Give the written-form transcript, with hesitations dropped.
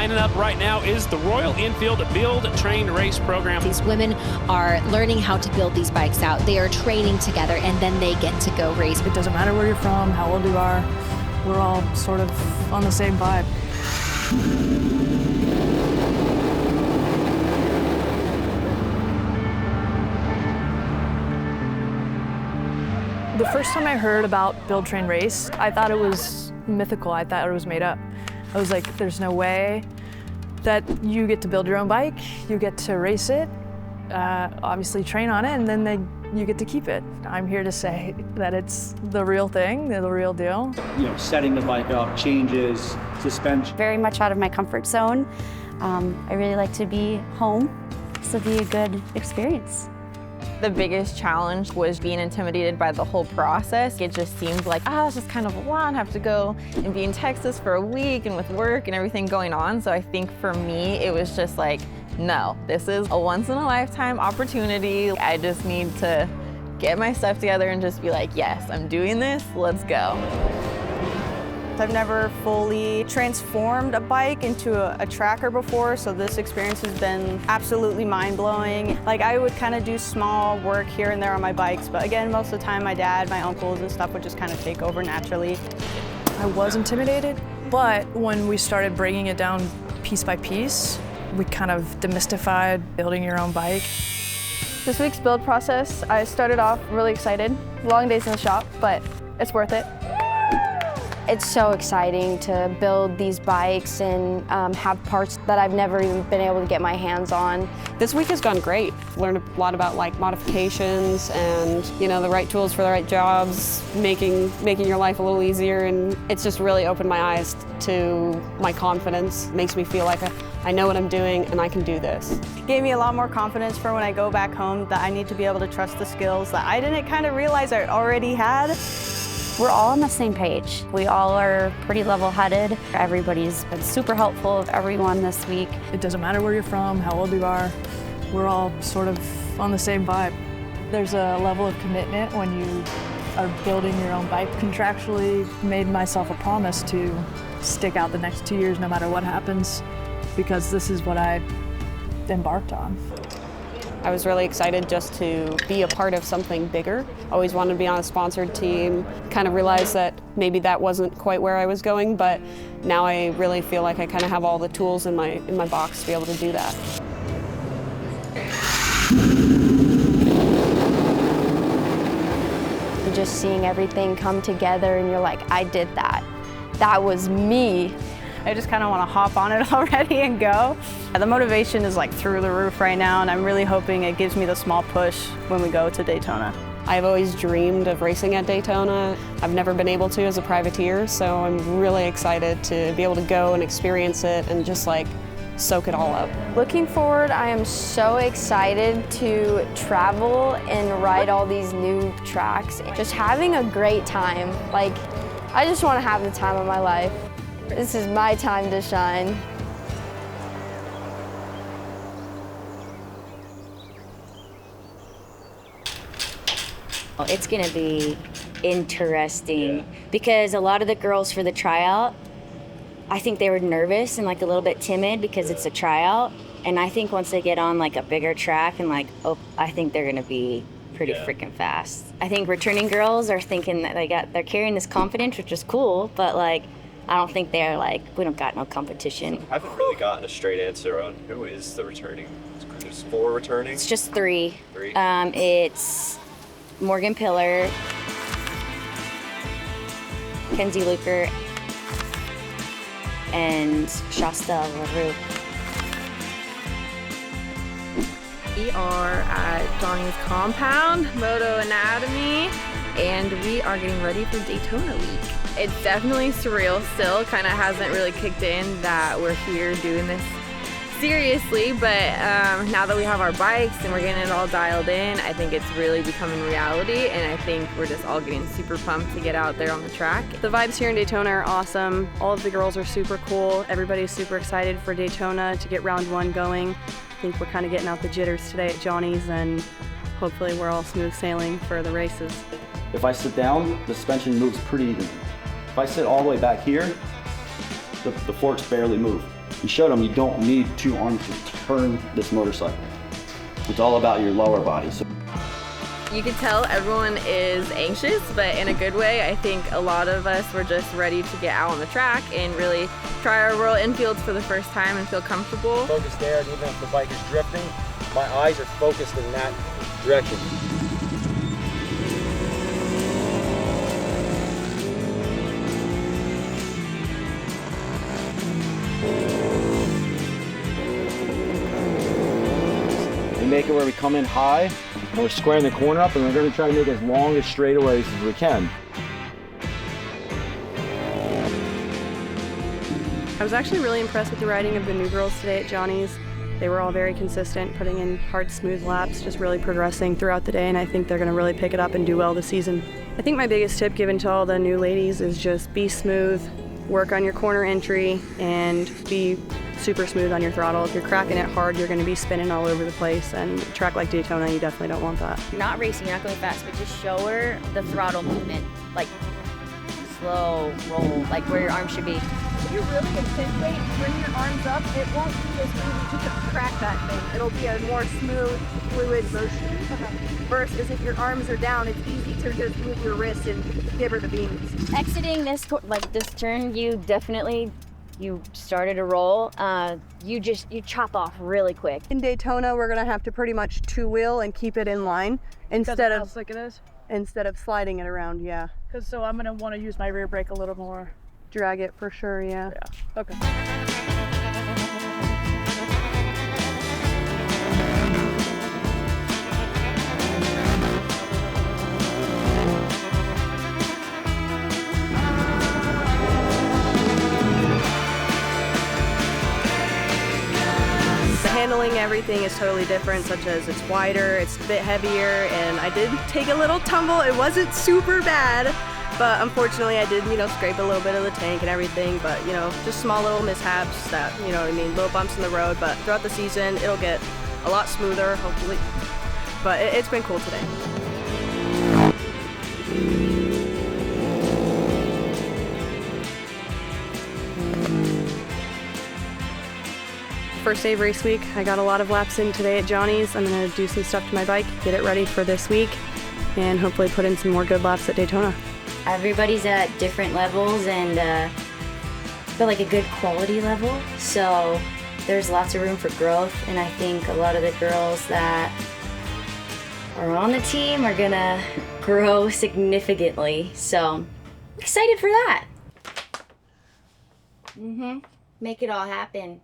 Lining up right now is the Royal Enfield Build.Train.Race program. These women are learning how to build these bikes out. They are training together, and then they get to go race. It doesn't matter where you're from, how old you are. We're all sort of on the same vibe. The first time I heard about Build.Train.Race, I thought it was mythical. I thought it was made up. I was like, there's no way that you get to build your own bike, you get to race it, obviously train on it, and then you get to keep it. I'm here to say that it's the real thing, the real deal. You know, setting the bike up, changes, suspension. Very much out of my comfort zone. I really like to be home, so it'll be a good experience. The biggest challenge was being intimidated by the whole process. It just seemed like, it's just kind of a lot. I have to go and be in Texas for a week and with work and everything going on. So I think for me, it was just like, no, this is a once-in-a-lifetime opportunity. I just need to get my stuff together and just be like, yes, I'm doing this, let's go. I've never fully transformed a bike into a tracker before, so this experience has been absolutely mind-blowing. Like, I would kind of do small work here and there on my bikes, but again, most of the time my dad, my uncles and stuff would just kind of take over naturally. I was intimidated, but when we started breaking it down piece by piece, we kind of demystified building your own bike. This week's build process, I started off really excited. Long days in the shop, but it's worth it. It's so exciting to build these bikes and have parts that I've never even been able to get my hands on. This week has gone great. Learned a lot about like modifications and the right tools for the right jobs, making your life a little easier, and it's just really opened my eyes to my confidence. It makes me feel like I know what I'm doing and I can do this. It gave me a lot more confidence for when I go back home that I need to be able to trust the skills that I didn't kind of realize I already had. We're all on the same page. We all are pretty level-headed. Everybody's been super helpful with everyone this week. It doesn't matter where you're from, how old you are. We're all sort of on the same vibe. There's a level of commitment when you are building your own bike. Contractually made myself a promise to stick out the next 2 years no matter what happens, because this is what I embarked on. I was really excited just to be a part of something bigger. Always wanted to be on a sponsored team. Kind of realized that maybe that wasn't quite where I was going, but now I really feel like I kind of have all the tools in my box to be able to do that. Just seeing everything come together and you're like, I did that. That was me. I just kind of want to hop on it already and go. The motivation is like through the roof right now, and I'm really hoping it gives me the small push when we go to Daytona. I've always dreamed of racing at Daytona. I've never been able to as a privateer, so I'm really excited to be able to go and experience it and just like soak it all up. Looking forward, I am so excited to travel and ride all these new tracks. Just having a great time. Like, I just want to have the time of my life. This is my time to shine. It's going to be interesting because a lot of the girls for the tryout, I think they were nervous and like a little bit timid because it's a tryout. And I think once they get on like a bigger track and I think they're going to be pretty freaking fast. I think returning girls are thinking that they're carrying this confidence, which is cool, but like, I don't think they're like, we don't got no competition. I haven't really gotten a straight answer on who is the returning. There's 4 returning? It's just 3. It's Morgan Pillar, Kenzie Luker, and Shasta LaRue. We are at Johnny's compound, Moto Anatomy, and we are getting ready for Daytona week. It's definitely surreal still, kind of hasn't really kicked in that we're here doing this seriously, but now that we have our bikes and we're getting it all dialed in, I think it's really becoming reality, and I think we're just all getting super pumped to get out there on the track. The vibes here in Daytona are awesome. All of the girls are super cool. Everybody's super excited for Daytona to get round 1 going. I think we're kind of getting out the jitters today at Johnny's, and hopefully we're all smooth sailing for the races. If I sit down, the suspension moves pretty evenly. If I sit all the way back here, the forks barely move. You showed them you don't need 2 arms to turn this motorcycle. It's all about your lower body. So You could tell everyone is anxious, but in a good way. I think a lot of us were just ready to get out on the track and really try our Royal Enfields for the first time and feel comfortable. Focus there, and even if the bike is drifting, my eyes are focused in that direction. We make it where we come in high, and we're squaring the corner up, and we're going to try to make as long as straightaways as we can. I was actually really impressed with the riding of the new girls today at Johnny's. They were all very consistent, putting in hard, smooth laps, just really progressing throughout the day, and I think they're going to really pick it up and do well this season. I think my biggest tip given to all the new ladies is just be smooth, work on your corner entry, and be super smooth on your throttle. If you're cracking it hard, you're going to be spinning all over the place, and a track like Daytona, you definitely don't want that. You're not racing, you're not going fast, but just show her the throttle movement, like slow roll, like where your arm should be. If you really accentuate, bring your arms up, it won't be as easy to crack that thing. It'll be a more smooth, fluid motion. Versus if your arms are down, it's easy to just move your wrist and give her the beans. Exiting this, like this turn, you started to roll. You chop off really quick. In Daytona, we're gonna have to pretty much 2-wheel and keep it in line instead of slick it is. Instead of sliding it around. Yeah. Because so I'm gonna want to use my rear brake a little more. Drag it for sure. Yeah. Okay. Handling everything is totally different, such as it's wider, it's a bit heavier, and I did take a little tumble. It wasn't super bad, but unfortunately I did, scrape a little bit of the tank and everything, but, just small little mishaps that, little bumps in the road, but throughout the season, it'll get a lot smoother, hopefully, but it's been cool today. First day of race week. I got a lot of laps in today at Johnny's. I'm gonna do some stuff to my bike, get it ready for this week, and hopefully put in some more good laps at Daytona. Everybody's at different levels and but like a good quality level. So there's lots of room for growth, and I think a lot of the girls that are on the team are gonna grow significantly. So excited for that. Make it all happen.